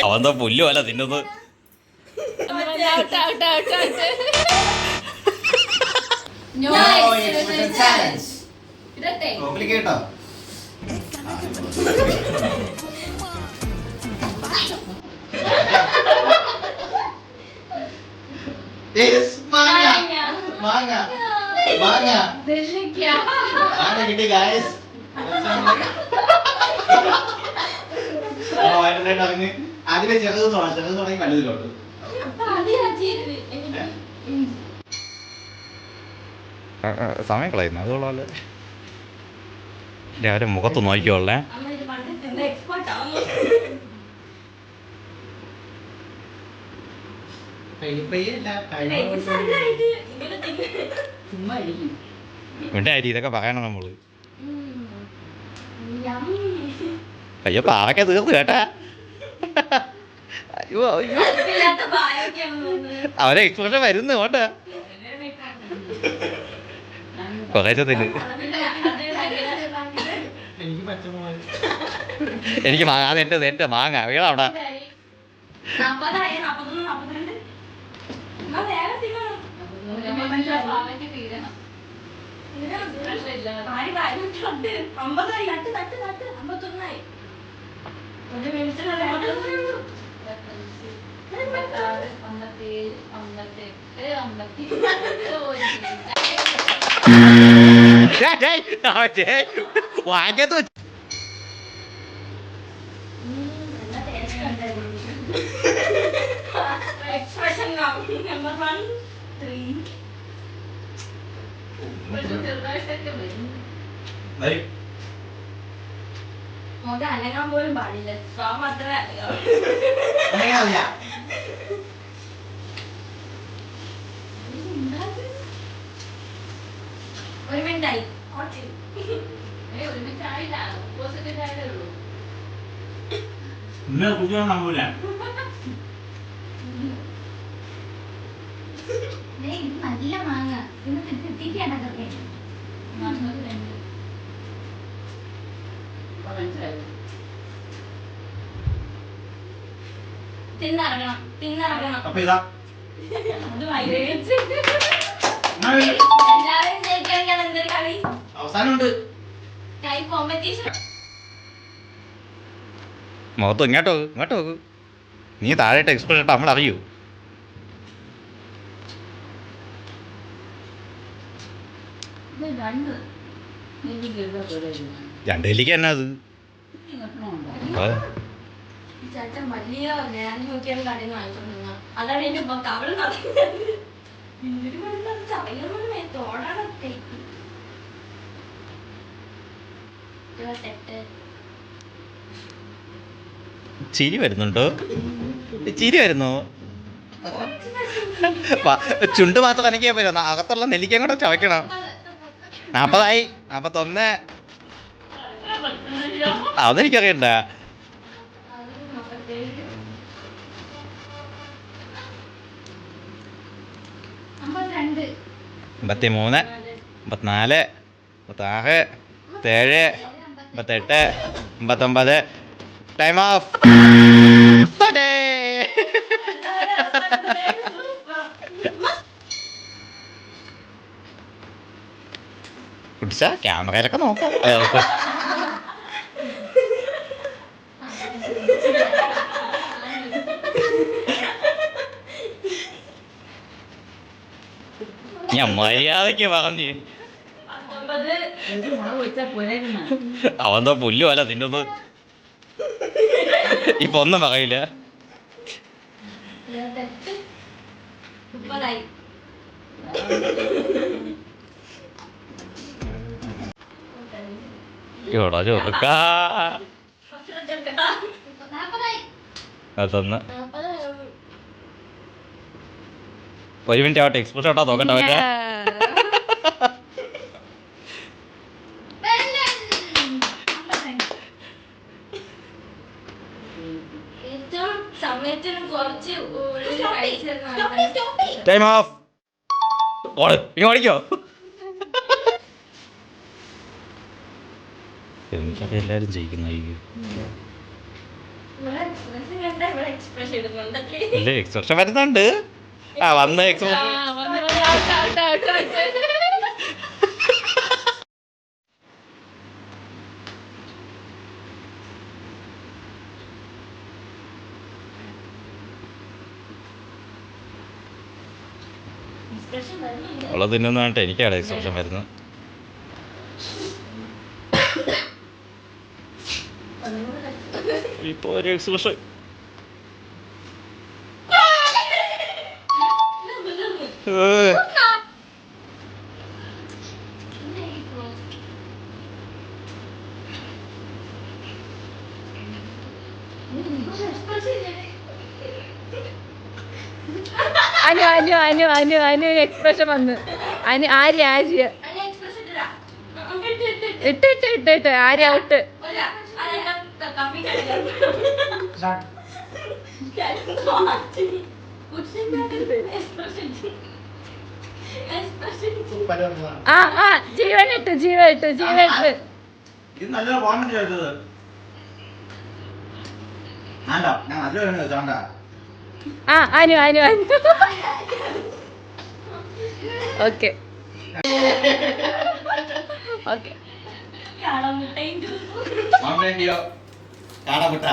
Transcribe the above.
അവന്താ പുല്ല് പോലെ തിന്നുന്നത്. ആദ്യമേ ചെറുത് തുടങ്ങി വലുതിലോട്ട്. സമയം കളയുന്നു അതുകൊള്ളാല്. രാവിലെ മുഖത്ത് നോക്കിക്കോളേ. ഇവിടെ അരി ഇതൊക്കെ പറയണം നമ്മള്. അയ്യോ പാവൊക്കെ തീർന്നു കേട്ടാ. അയ്യോ അയ്യോ അവരെ എക്സ്പ്രഷൻ വരുന്നു കേട്ടാ. കുറേശ്ശെ തിന്ന്. എനിക്ക് മാങ്ങ, അതെൻ്റെ മാങ്ങ വീളവിടെ. വാങ്ങത്ത് അനങ്ങാൻ പോലും പാടില്ല. ഒരു മിനിറ്റായി. ഒരു മിനിറ്റ് ആയില്ല. ഓപ്പോസിറ്റ് ആയിട്ടേ ഉള്ളൂ. നല്ല മാങ്ങ കിട്ടിക്കാണൊക്കെ തിന്നിറങ്ങണം തിന്നിറങ്ങണം. എല്ലാവരും ജയിക്കാൻ എന്തൊരു കളി അവസാനമുണ്ട്. കൈ കോമ്പറ്റീഷൻ. മുഖത്ത് ഇങ്ങോട്ടോ ഇങ്ങോട്ടോ. നീ താഴെയിട്ട് എക്സ്പ്രഷൻ ഇട്ടാ നമ്മൾ അറിയൂ. രണ്ട് നെല്ലിക്ക എന്നാ അത്? ചേട്ടൻ വലിയ ഞാൻ നോക്കിയാണ് കടയിൽ നിന്ന് വാങ്ങിച്ചോണ്ടിരുന്ന. അതാണ് എന്റെ കവള് തോടാണൊക്കെ. ചിരി വരുന്നുണ്ടോ? ചിരി വരുന്നോ? ചുണ്ട് മാത്രം നനയ്ക്കാൻ പറ്റും. അകത്തുള്ള നെല്ലിക്ക കൂടെ ചവയ്ക്കണം. 40 41. അതെനിക്കറിയണ്ട. 53 54 56 57 58 59. Time of. കുടിച്ചാ ക്യാമറയിലൊക്കെ നോക്കാം. ഞാൻ മര്യാദക്ക് പറഞ്ഞു. അവന്തോ പുല്ല് പോലെ തിന്നുന്നത്. ഇപ്പൊ ഒന്നും പറയില്ല. ഇവിടെ ചോദിക്കാ അതൊന്ന് 1 മിനിറ്റ് ആവട്ടെ. എക്സ്പ്രഷൻ ആട്ടോ നോക്കട്ടെ. അവൻ്റെ ടൈം ഓഫ്. ഇനി ഓടിക്കോ. എനിക്കത് എല്ലാവരും ജയിക്കുന്ന expression കണ്ടാ ഇവിടെ expression ഇടുന്നുണ്ടല്ലേ? ഇല്ലേ എക്സ്പ്രഷൻ വരുന്നുണ്ട്. ആ വന്ന് എക്സ്പ്രഷൻ Expression വരുന്നുണ്ട്. ഉള്ള തിന്നുന്നതായിട്ട് എനിക്കാണ് എക്സ്പ്രഷൻ വരുന്നത്. ഒന്നുകൂടെ കടിച്ചു. ഇപ്പൊ ഒരു എക്സ്പ്രഷൻ അനു അനു അനു അനു അനു എക്സ്പ്രഷൻ വന്ന് അനു ആര്യ ആര്യ ഇട്ട് ഇട്ട് ഇട്ട് ഇട്ട് ആര്യ ഔട്ട്. ആ ആ ജീവൻ ഇട്ട് ജീവൻ ഇട്ട് ജീവൻ ഇട്ട്. ഇത് നല്ലൊരു കോമന്റ് കേട്ടത്. ആണ്ടോ ഞാൻ നല്ലൊരു ചോണ്ട. ആ Anu Anu Anu okay okay. Comment കാടമുട്ട